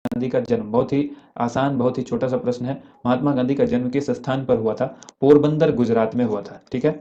गांधी का जन्म, बहुत ही आसान, बहुत ही छोटा सा प्रश्न है। महात्मा गांधी का जन्म किस स्थान पर हुआ था? पोरबंदर, गुजरात में हुआ था। ठीक है,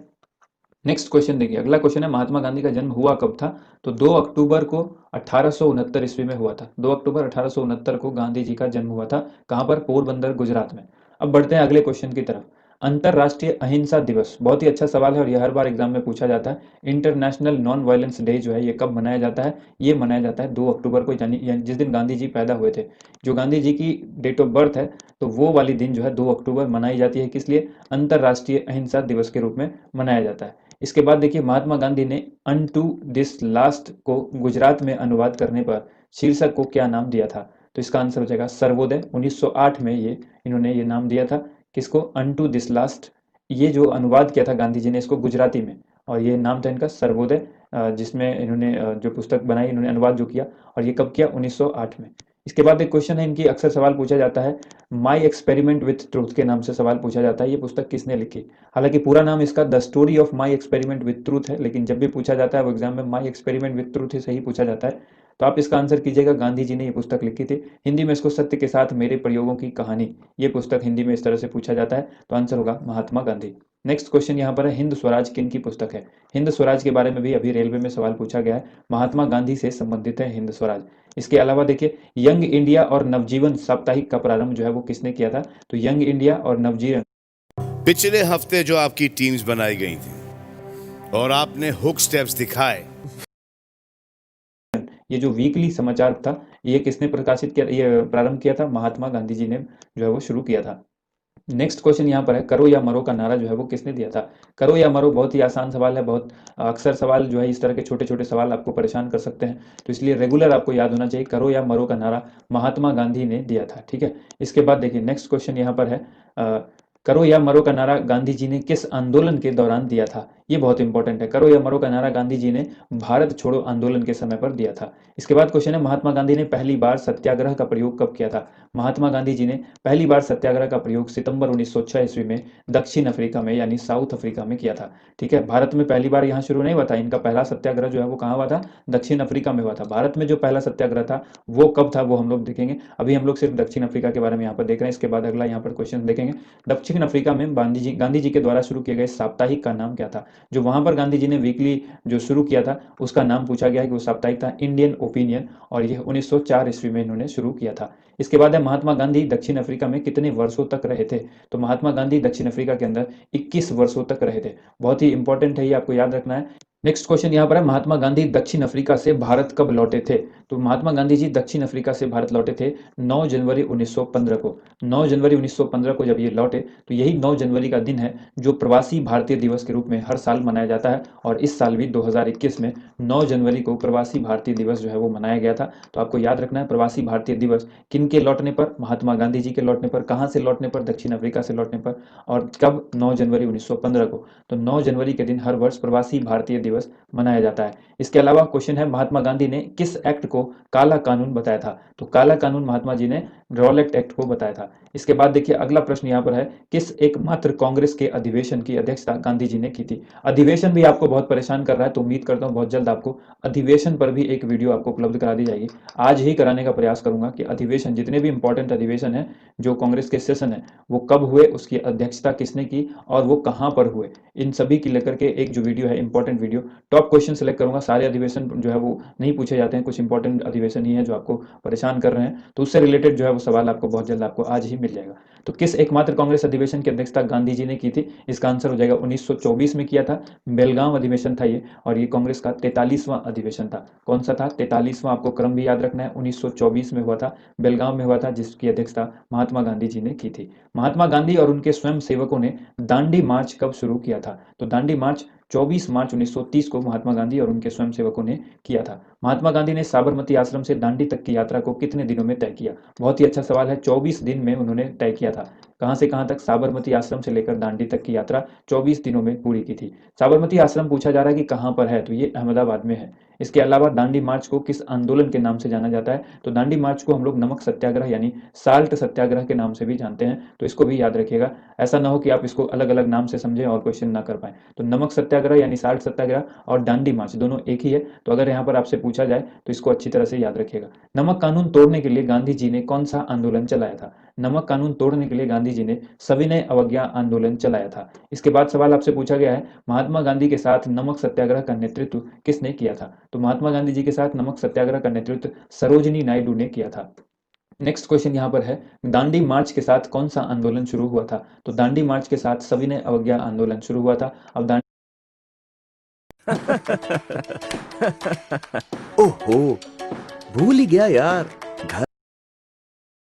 नेक्स्ट क्वेश्चन देखिए, अगला क्वेश्चन है महात्मा गांधी का जन्म हुआ कब था? तो 2 अक्टूबर को 1869 ईस्वी में हुआ था। 2 अक्टूबर 1869 को गांधी जी का जन्म हुआ था। कहाँ पर? पोरबंदर, गुजरात में। अब बढ़ते हैं अगले क्वेश्चन की तरफ। अंतर्राष्ट्रीय अहिंसा दिवस, बहुत ही अच्छा सवाल है और यह हर बार एग्जाम में पूछा जाता है। इंटरनेशनल नॉन वायलेंस डे जो है ये कब मनाया जाता है? ये मनाया जाता है 2 अक्टूबर को, यानी जिस दिन गांधी जी पैदा हुए थे। जो गांधी जी की डेट ऑफ बर्थ है, तो वो वाली दिन जो है 2 अक्टूबर मनाई जाती है। किस लिए? अंतर्राष्ट्रीय अहिंसा दिवस के रूप में मनाया जाता है। इसके बाद देखिए, महात्मा गांधी ने अनटू दिस लास्ट को गुजरात में अनुवाद करने पर शीर्षक को क्या नाम दिया था? तो इसका आंसर हो जाएगा सर्वोदय। 1908 में ये इन्होंने ये नाम दिया था। किसको? Unto this last. ये जो अनुवाद किया था गांधी जी ने इसको गुजराती में, और ये नाम था इनका सर्वोदय। जिसमें इन्होंने जो पुस्तक बनाई, इन्होंने अनुवाद जो किया, और ये कब किया? 1908 में। इसके बाद एक क्वेश्चन है, इनकी अक्सर सवाल पूछा जाता है, माई एक्सपेरिमेंट विथ ट्रूथ के नाम से सवाल पूछा जाता है। ये पुस्तक किसने लिखी? हालांकि पूरा नाम इसका the story of my experiment with truth है, लेकिन जब भी पूछा जाता है वो एग्जाम में माई एक्सपेरिमेंट विथ ट्रूथ ही सही पूछा जाता है। तो आप इसका आंसर कीजिएगा, गांधी जी ने ये पुस्तक लिखी थी। हिंदी में इसको सत्य के साथ मेरे प्रयोगों की कहानी, ये पुस्तक हिंदी में इस तरह से पूछा जाता है। तो आंसर होगा महात्मा गांधी। नेक्स्ट क्वेश्चन यहाँ पर है, हिंद स्वराज किन की पुस्तक है? हिंद स्वराज के बारे में भी अभी रेलवे में सवाल पूछा गया है। महात्मा गांधी से संबंधित है हिंद स्वराज। इसके अलावा देखिए, यंग इंडिया और नवजीवन साप्ताहिक का प्रारंभ जो है वो किसने किया था? तो यंग इंडिया और नवजीवन, पिछले हफ्ते जो आपकी टीम्स बनाई गई थी और आपने हुक स्टेप्स दिखाए, ये जो वीकली समाचार था, ये किसने प्रकाशित किया, ये प्रारंभ किया था? महात्मा गांधी जी ने जो है वो शुरू किया था। नेक्स्ट क्वेश्चन यहाँ पर है, करो या मरो का नारा जो है वो किसने दिया था? करो या मरो बहुत ही आसान सवाल है। बहुत अक्सर सवाल जो है इस तरह के छोटे छोटे सवाल आपको परेशान कर सकते हैं, तो इसलिए रेगुलर आपको याद होना चाहिए, करो या मरो का नारा महात्मा गांधी ने दिया था। ठीक है, इसके बाद देखिए, नेक्स्ट क्वेश्चन यहाँ पर है, करो या मरो का नारा गांधी जी ने किस आंदोलन के दौरान दिया था? ये बहुत इंपॉर्टेंट है। करो या मरो का नारा गांधी जी ने भारत छोड़ो आंदोलन के समय पर दिया था। इसके बाद क्वेश्चन है, महात्मा गांधी ने पहली बार सत्याग्रह का प्रयोग कब किया था? महात्मा गांधी जी ने पहली बार सत्याग्रह का प्रयोग सितंबर 1906 ईस्वी में दक्षिण अफ्रीका में, यानी साउथ अफ्रीका में किया था। ठीक है, भारत में पहली बार यहाँ शुरू नहीं हुआ था। इनका पहला सत्याग्रह जो है वो कहाँ हुआ था? दक्षिण अफ्रीका में हुआ था। भारत में जो पहला सत्याग्रह था वो कब था, वो हम लोग देखेंगे। अभी हम लोग सिर्फ दक्षिण अफ्रीका के बारे में यहाँ पर देख रहे हैं। इसके बाद अगला यहाँ पर क्वेश्चन देखेंगे, दक्षिण अफ्रीका में गांधी जी के द्वारा शुरू किए गए साप्ताहिक का नाम क्या था? जो वहां पर गांधी जी ने वीकली जो शुरू किया था, उसका नाम पूछा गया है कि वो साप्ताहिक था इंडियन ओपिनियन, और यह 1904 ईस्वी में इन्होंने शुरू किया था। इसके बाद है, महात्मा गांधी दक्षिण अफ्रीका में कितने वर्षों तक रहे थे? तो महात्मा गांधी दक्षिण अफ्रीका के अंदर 21 वर्षों तक रहे थे। बहुत ही इंपॉर्टेंट है, ये आपको याद रखना है। नेक्स्ट क्वेश्चन यहाँ पर है, महात्मा गांधी दक्षिण अफ्रीका से भारत कब लौटे थे? तो महात्मा गांधी जी दक्षिण अफ्रीका से भारत लौटे थे 9 जनवरी 1915 को। 9 जनवरी 1915 को जब ये लौटे, तो यही 9 जनवरी का दिन है जो प्रवासी भारतीय दिवस के रूप में हर साल मनाया जाता है, और इस साल भी 2021 में 9 जनवरी को प्रवासी भारतीय दिवस जो है वो मनाया गया था। तो आपको याद रखना है, प्रवासी भारतीय दिवस किन के लौटने पर? महात्मा गांधी जी के लौटने पर। कहाँ से लौटने पर? दक्षिण अफ्रीका से लौटने पर। और कब? 9 जनवरी 1915 को। तो 9 जनवरी के दिन हर वर्ष प्रवासी भारतीय दिवस मनाया जाता है। इसके अलावा क्वेश्चन है, महात्मा गांधी ने किस एक्ट को काला कानून बताया था? तो काला कानून महात्मा जी ने रॉलेट एक्ट को बताया था। इसके बाद देखिए, अगला प्रश्न यहाँ पर है, किस एकमात्र कांग्रेस के अधिवेशन की अध्यक्षता गांधी जी ने की थी? अधिवेशन भी आपको बहुत परेशान कर रहा है, तो उम्मीद करता हूँ बहुत जल्द आपको अधिवेशन पर भी एक वीडियो आपको उपलब्ध करा दी जाएगी। आज ही कराने का प्रयास करूंगा कि अधिवेशन, जितने भी इंपॉर्टेंट अधिवेशन है, जो कांग्रेस के सेशन है, वो कब हुए, उसकी अध्यक्षता किसने की, और वो कहाँ पर हुए, इन सभी की लेकर के एक जो वीडियो है, important video, top question select करूंगा। सारे अधिवेशन जो है वो नहीं पूछे जाते हैं, कुछ इंपॉर्टेंट अधिवेशन ही है जो आपको परेशान कर रहे हैं, तो उससे रिलेटेड जो है वो सवाल आपको बहुत जल्द आपको आज ही मिल जाएगा। तो किस एकमात्र कांग्रेस अधिवेशन की अध्यक्षता गांधी जी ने की थी? इसका आंसर हो जाएगा 1924 में किया था। बेलगांव अधिवेशन था ये, और ये कांग्रेस का 43वां अधिवेशन था। कौन सा था? 43वां। आपको क्रम भी याद रखना है, 1924 में हुआ था, बेलगांव में हुआ था, जिसकी अध्यक्षता महात्मा गांधी जी ने की थी। महात्मा गांधी और उनके स्वयं सेवकों ने दांडी मार्च कब शुरू किया था? तो दांडी मार्च 24 मार्च 1930 को महात्मा गांधी और उनके स्वयंसेवकों ने किया था। महात्मा गांधी ने साबरमती आश्रम से दांडी तक की यात्रा को कितने दिनों में तय किया? बहुत ही अच्छा सवाल है। 24 दिन में उन्होंने तय किया था। कहाँ से कहाँ तक? साबरमती आश्रम से लेकर दांडी तक की यात्रा 24 दिनों में पूरी की थी। साबरमती आश्रम पूछा जा रहा है कि कहाँ पर है, तो ये अहमदाबाद में है। इसके अलावा दांडी मार्च को किस आंदोलन के नाम से जाना जाता है? तो दांडी मार्च को हम लोग नमक सत्याग्रह यानी साल्ट सत्याग्रह के नाम से भी जानते हैं, तो इसको भी याद रखिएगा। ऐसा ना हो कि आप इसको अलग अलग नाम से समझें और क्वेश्चन ना कर पाए। तो नमक सत्याग्रह यानी साल्ट सत्याग्रह और दांडी मार्च दोनों एक ही है, तो अगर यहाँ पर आपसे पूछा जाए तो इसको अच्छी तरह से याद रखिएगा। नमक कानून तोड़ने के लिए गांधी जी ने कौन सा आंदोलन चलाया था? नमक कानून तोड़ने के लिए गांधी जी ने सविनय अवज्ञा आंदोलन चलाया था। इसके बाद सवाल आपसे पूछा गया है, महात्मा गांधी के साथ नमक सत्याग्रह का नेतृत्व किसने किया था? तो महात्मा गांधी जी के साथ नमक सत्याग्रह का नेतृत्व सरोजिनी नायडू ने किया था। नेक्स्ट क्वेश्चन यहाँ पर है, दांडी मार्च के साथ कौन सा आंदोलन शुरू हुआ था? तो दांडी मार्च के साथ सविनय अवज्ञा आंदोलन शुरू हुआ था। अब ओहो, भूल ही गया यार।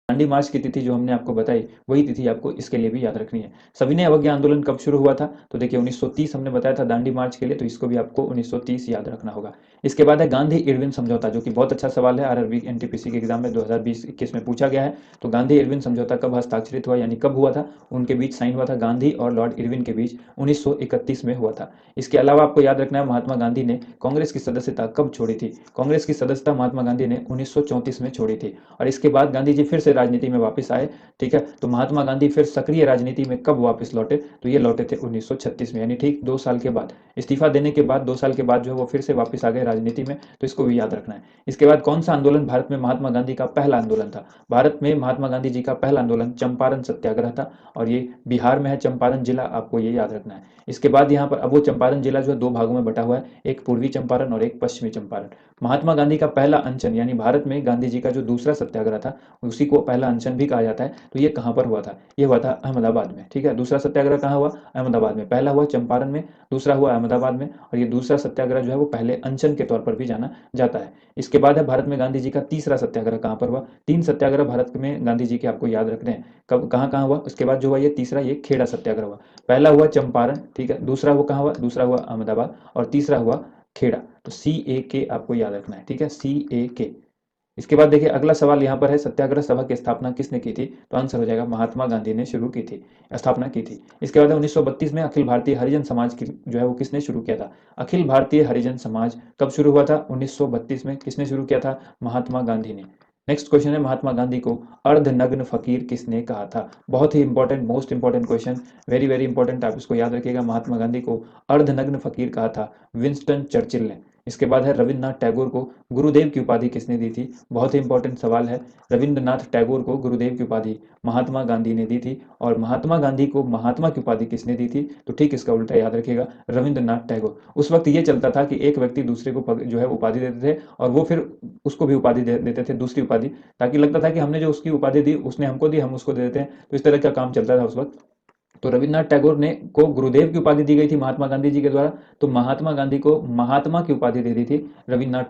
दांडी मार्च की तिथि जो हमने आपको बताई, वही तिथि आपको इसके लिए भी याद रखनी है। सविनय अवज्ञा आंदोलन कब शुरू हुआ था? तो देखिए 1930 हमने बताया था दांडी मार्च के लिए, तो इसको भी आपको 1930 याद रखना होगा। इसके बाद है गांधी इरविन समझौता, जो कि बहुत अच्छा सवाल है, आरआरबी एनटीपीसी के एग्जाम में 2020-21 में पूछा गया है। तो गांधी इरविन समझौता कब हस्ताक्षरित हुआ यानी कब हुआ था? उनके बीच साइन हुआ था, गांधी और लॉर्ड इरविन के बीच 1931 में हुआ था। इसके अलावा आपको याद रखना है, महात्मा गांधी ने कांग्रेस की सदस्यता कब छोड़ी थी? कांग्रेस की सदस्यता महात्मा गांधी ने 1934 में छोड़ी थी, और इसके बाद गांधी जी फिर से राजनीति में वापस आए। ठीक है, तो महात्मा गांधी फिर सक्रिय राजनीति में कब वापस लौटे? तो ये लौटे थे 1936 में, यानी ठीक 2 साल के बाद। इस्तीफा देने के बाद 2 साल के बाद जो है वो फिर से वापस आ गए राजनीति में, तो इसको भी याद रखना है। इसके बाद कौन सा आंदोलन भारत में महात्मा गांधी का पहला आंदोलन था? भारत में महात्मा गांधी जी का पहला आंदोलन चंपारण सत्याग्रह था, और ये बिहार में है, चंपारण जिला, आपको ये याद रखना है। इसके बाद यहाँ पर अब वो चंपारण जिला जो है 2 भागों में बटा हुआ है, एक पूर्वी चंपारण और एक पश्चिमी चंपारण। महात्मा गांधी का पहला अनशन यानी भारत में गांधी जी का जो दूसरा सत्याग्रह था, उसी को पहला अनशन भी कहा जाता है। तो ये कहाँ पर हुआ था? ये हुआ था अहमदाबाद में। ठीक है, दूसरा सत्याग्रह कहाँ हुआ? अहमदाबाद में। पहला हुआ चंपारण में, दूसरा हुआ अहमदाबाद में, और ये दूसरा सत्याग्रह जो है वो पहले अनशन के तौर पर भी जाना जाता है। इसके बाद है भारत में गांधी जी का तीसरा सत्याग्रह कहाँ पर हुआ? 3 सत्याग्रह भारत में गांधी जी के आपको याद रखने हैं, कब कहाँ कहाँ हुआ। उसके बाद जो हुआ ये तीसरा, ये खेड़ा सत्याग्रह हुआ। पहला हुआ चंपारण, ठीक है, दूसरा हुआ कहाँ हुआ? दूसरा हुआ अहमदाबाद, और तीसरा हुआ खेड़ा। तो CAK आपको याद रखना है, ठीक है, CAK। इसके बाद देखिए अगला सवाल यहाँ पर है, सत्याग्रह सभा की स्थापना किसने की थी? तो आंसर हो जाएगा महात्मा गांधी ने शुरू की थी, स्थापना की थी। इसके बाद 1932 में अखिल भारतीय हरिजन समाज की जो है वो किसने शुरू किया था? अखिल भारतीय हरिजन समाज कब शुरू हुआ था? 1932 में। किसने शुरू किया था? महात्मा गांधी ने। नेक्स्ट क्वेश्चन है, महात्मा गांधी को अर्धनग्न फकीर किसने कहा था? बहुत ही important, most important question, very very important, आप इसको याद रखिएगा। महात्मा गांधी को अर्धनग्न फकीर कहा था विंस्टन चर्चिल ने। इसके बाद है, रविन्द्रनाथ टैगोर को गुरुदेव की उपाधि किसने दी थी? बहुत ही इंपॉर्टेंट सवाल है। रविन्द्रनाथ टैगोर को गुरुदेव की उपाधि महात्मा गांधी ने दी थी, और महात्मा गांधी को महात्मा की उपाधि किसने दी थी? तो ठीक इसका उल्टा याद रखिएगा, रविन्द्रनाथ टैगोर। उस वक्त ये चलता था कि एक व्यक्ति दूसरे को जो है उपाधि देते थे, और वो फिर उसको भी उपाधि देते थे, दूसरी उपाधि, ताकि लगता था कि हमने जो उसकी उपाधि दी उसने हमको दी, हम उसको दे देते हैं। तो इस तरह का काम चलता था उस वक्त। तो रविन्द्रनाथ टैगोर ने को गुरुदेव की उपाधि दी गई थी महात्मा गांधी जी के द्वारा, तो महात्मा गांधी को महात्मा की उपाधि दे दी थी रविन्द्रनाथ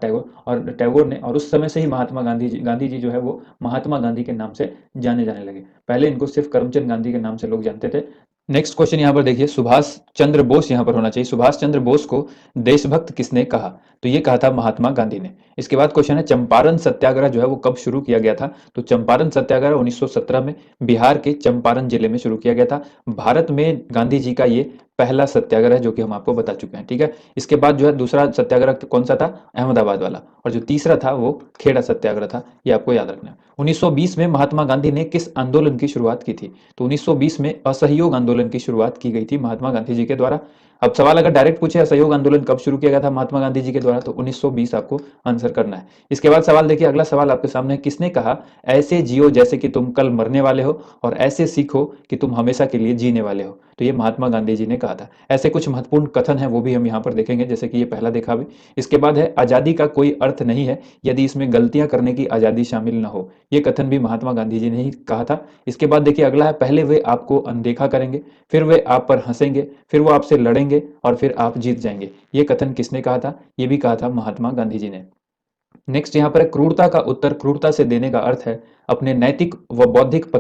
टैगोर ने, और उस समय से ही महात्मा गांधी जी जो है वो महात्मा गांधी के नाम से जाने जाने लगे। पहले इनको सिर्फ करमचंद गांधी के नाम से लोग जानते थे। नेक्स्ट क्वेश्चन यहाँ पर देखिए, सुभाष चंद्र बोस यहाँ पर होना चाहिए। सुभाष चंद्र बोस को देशभक्त किसने कहा? तो ये कहा था महात्मा गांधी ने। इसके बाद क्वेश्चन है, चंपारण सत्याग्रह जो है वो कब शुरू किया गया था? तो चंपारण सत्याग्रह 1917 में बिहार के चंपारण जिले में शुरू किया गया था। भारत में गांधी जी का ये पहला सत्याग्रह जो कि हम आपको बता चुके हैं। ठीक है, इसके बाद जो है दूसरा सत्याग्रह कौन सा था? अहमदाबाद वाला, और जो तीसरा था वो खेड़ा सत्याग्रह था, ये आपको याद रखना है। 1920 में महात्मा गांधी ने किस आंदोलन की शुरुआत की थी? तो 1920 में असहयोग आंदोलन की शुरुआत की गई थी महात्मा गांधी जी के द्वारा। अब सवाल अगर डायरेक्ट पूछे असहयोग आंदोलन कब शुरू किया गया था महात्मा गांधी जी के द्वारा, तो 1920 आपको आंसर करना है। इसके बाद सवाल देखिए, अगला सवाल आपके सामने, किसने कहा ऐसे जियो जैसे कि तुम कल मरने वाले हो, और ऐसे सीखो कि तुम हमेशा के लिए जीने वाले हो? तो ये महात्मा गांधी जी ने कहा था। ऐसे कुछ महत्वपूर्ण कथन है वो भी हम यहाँ पर देखेंगे, जैसे कि ये पहला देखा भी। इसके बाद है, आजादी का कोई अर्थ नहीं है यदि इसमें गलतियां करने की आजादी शामिल न हो। ये कथन भी महात्मा गांधी जी ने ही कहा था। इसके बाद देखिए अगला है, पहले वे आपको अनदेखा करेंगे, फिर वे आप पर हंसेंगे, फिर वो आपसे लड़ेंगे, और फिर आप जीत जाएंगे। ये कथन किसने कहा था? ये भी कहा था महात्मा गांधी जी ने। नेक्स्ट यहाँ पर है, क्रूरता का उत्तर क्रूरता से देने का अर्थ है अपने नैतिक व बौद्धिक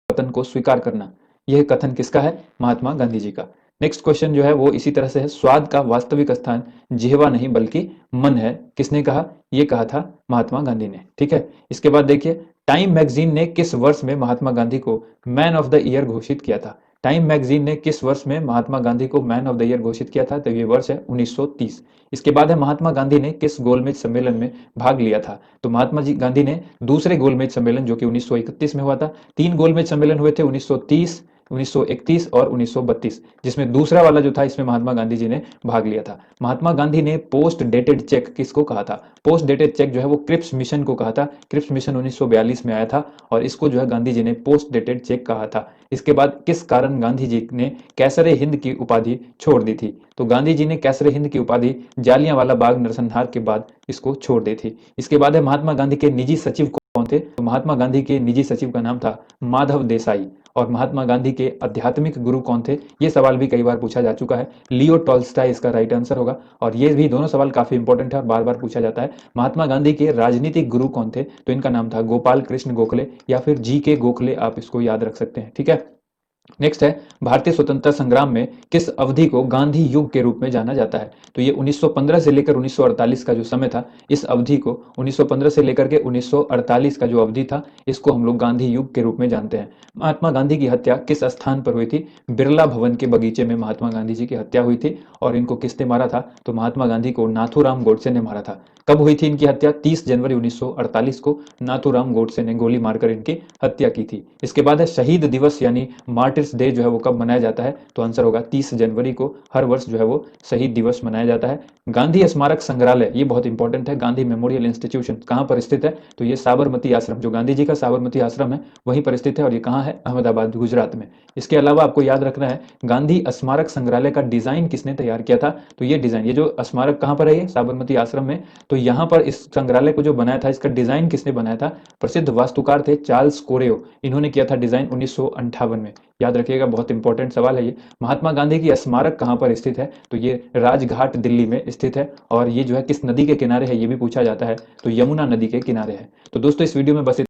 पतन को स्वीकार करना। यह कथन किसका है? महात्मा गांधी जी का। नेक्स्ट क्वेश्चन जो है वो इसी तरह से है, स्वाद का वास्तविक स्थान जिह्वा नहीं बल्कि मन है, किसने कहा? ये कहा था महात्मा गांधी ने। ठीक है, इसके बाद देखिए, टाइम मैगजीन ने किस वर्ष में महात्मा गांधी को मैन ऑफ द ईयर घोषित किया था? टाइम मैगजीन ने किस वर्ष में महात्मा गांधी को मैन ऑफ द ईयर घोषित किया था? तो ये वर्ष है 1930। इसके बाद है, महात्मा गांधी ने किस गोलमेज सम्मेलन में भाग लिया था? तो महात्मा जी गांधी ने दूसरे गोलमेज सम्मेलन जो कि 1931 में हुआ था। 3 गोलमेज सम्मेलन हुए थे, 1930, 1931 और 1932, जिसमें दूसरा वाला जो था इसमें महात्मा गांधी जी ने भाग लिया था। महात्मा गांधी ने पोस्ट डेटेड चेक किसको कहा था? पोस्ट डेटेड चेक जो है वो क्रिप्स मिशन को कहा था। क्रिप्स मिशन 1942 में आया था और इसको जो है गांधी जी ने पोस्ट डेटेड चेक कहा था। इसके बाद किस कारण गांधी जी ने कैसरे हिंद की उपाधि छोड़ दी थी? तो गांधी जी ने कैसरे हिंद की उपाधि जालियांवाला बाग नरसंहार के बाद इसको छोड़ दी थी। इसके बाद है, महात्मा गांधी के निजी सचिव कौन थे? तो महात्मा गांधी के निजी सचिव का नाम था माधव देसाई। और महात्मा गांधी के आध्यात्मिक गुरु कौन थे? ये सवाल भी कई बार पूछा जा चुका है। लियो टॉल्स्टॉय इसका राइट आंसर होगा। और ये भी दोनों सवाल काफी इंपॉर्टेंट है और बार बार पूछा जाता है। महात्मा गांधी के राजनीतिक गुरु कौन थे? तो इनका नाम था गोपाल कृष्ण गोखले या फिर जी के गोखले, आप इसको याद रख सकते हैं। ठीक है, नेक्स्ट है, भारतीय स्वतंत्रता संग्राम में किस अवधि को गांधी युग के रूप में जाना जाता है? तो ये 1915 से लेकर 1948 का जो समय था, इस अवधि को 1915 से लेकर के 1948 का जो अवधि था, इसको हम लोग गांधी युग के रूप में जानते हैं। महात्मा गांधी की हत्या किस स्थान पर हुई थी? बिरला भवन के बगीचे में महात्मा गांधी जी की हत्या हुई थी। और इनको किसने मारा था? तो महात्मा गांधी को नाथूराम गोडसे ने मारा था। कब हुई थी इनकी हत्या? 30 जनवरी 1948 को नाथूराम गोडसे ने गोली मारकर इनकी हत्या की थी। इसके बाद है, शहीद दिवस यानी मार्टिर्स डे जो है वो कब मनाया जाता है? तो आंसर होगा 30 जनवरी को हर वर्ष जो है वो शहीद दिवस मनाया जाता है। गांधी स्मारक संग्रहालय, ये बहुत इंपॉर्टेंट है, गांधी मेमोरियल इंस्टीट्यूशन कहाँ पर स्थित है? तो ये साबरमती आश्रम, जो गांधी जी का साबरमती आश्रम है वहीं पर स्थित है। और ये कहाँ है? अहमदाबाद, गुजरात में। इसके अलावा आपको याद रखना है, गांधी स्मारक संग्रहालय का डिजाइन किसने तैयार किया था? तो ये डिजाइन, ये जो स्मारक कहाँ पर है? ये साबरमती आश्रम में। तो यहाँ पर इस संग्रहालय को जो बनाया था, इसका डिजाइन किसने बनाया था? प्रसिद्ध वास्तुकार थे चार्ल्स कोरेओ, इन्होंने किया था डिजाइन 1958 में। याद रखिएगा, बहुत इंपॉर्टेंट सवाल है ये। महात्मा गांधी की स्मारक कहाँ पर स्थित है? तो ये राजघाट दिल्ली में स्थित है। और ये जो है किस नदी के किनारे है, ये भी पूछा जाता है। तो यमुना नदी के किनारे है। तो दोस्तों, इस वीडियो में बस